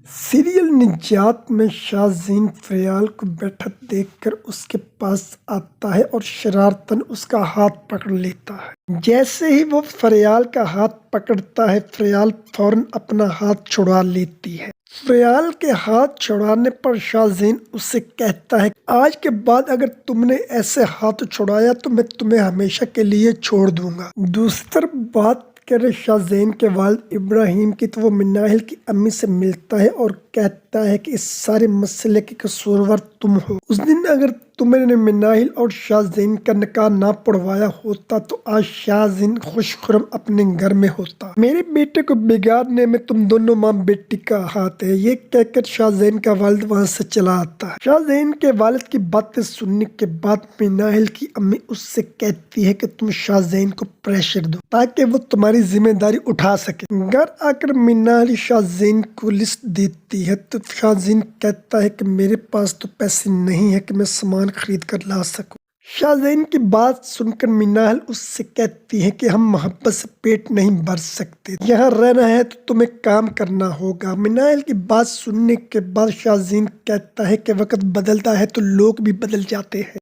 Serial निजात में शाहज़ीन फरियाल को बैठा देखकर उसके पास आता है और शरारतन उसका हाथ पकड़ लेता है। जैसे ही वो फरियाल का हाथ पकड़ता है, फरियाल फौरन अपना हाथ छुड़ा लेती है। फरियाल के हाथ छुड़ाने पर शाहज़ीन उससे कहता है, आज के बाद अगर तुमने ऐसे हाथ छुड़ाया तो मैं तुम्हें हमेशा के लिए छोड़ दूंगा। दूसरी तरफ बात करे शाहज़ीन के वालिद इब्राहिम की, तो वो मिनाहिल की अम्मी से मिलता है और कहता है कि इस सारे मसले के कसूरवार तुम हो। उस दिन अगर तुमने मिनाहिल और शाहज़ीन का निकाह ना पढ़वाया होता तो आज शाहज़ीन खुशखुरम अपने घर में होता। मेरे बेटे को बिगाड़ने में तुम दोनों माँ बेटी का हाथ है। ये कहकर शाहज़ीन का वालिद वहाँ से चला आता है। शाहज़ीन के वालिद की बातें सुनने के बाद मिनाहिल की अम्मी उससे कहती है कि तुम शाहज़ीन को प्रेशर दो ताकि वो तुम्हारी जिम्मेदारी उठा सके। घर आकर मिनाहिल शाहज़ीन को लिस्ट देती है तो शाहज़ीन कहता है कि मेरे पास तो पैसे नहीं है कि मैं सामान खरीद कर ला सकूं। शाहज़ीन की बात सुनकर मिनाहिल उससे कहती है कि हम मोहब्बत से पेट नहीं भर सकते, यहाँ रहना है तो तुम्हें काम करना होगा। मिनाहिल की बात सुनने के बाद शाहज़ीन कहता है कि वक्त बदलता है तो लोग भी बदल जाते हैं।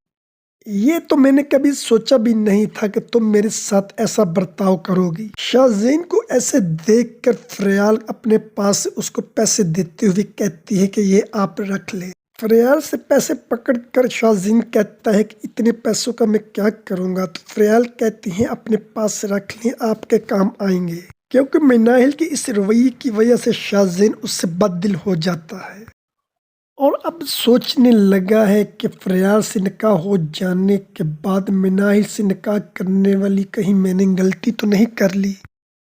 ये तो मैंने कभी सोचा भी नहीं था कि तुम मेरे साथ ऐसा बर्ताव करोगी। शाहज़ीन को ऐसे देखकर फरियाल अपने पास से उसको पैसे देते हुए कहती है कि ये आप रख ले। फरियाल से पैसे पकड़कर शाहज़ीन कहता है कि इतने पैसों का मैं क्या करूँगा। तो फरियाल कहती है अपने पास से रख लें, आपके काम आएंगे। क्योंकि मिनाहिल की इस रवैये की वजह से शाहज़ीन उससे बददिल हो जाता है और अब सोचने लगा है कि फरियाल से निकाह हो जाने के बाद मिनाहिल से निकाह करने वाली कहीं मैंने गलती तो नहीं कर ली।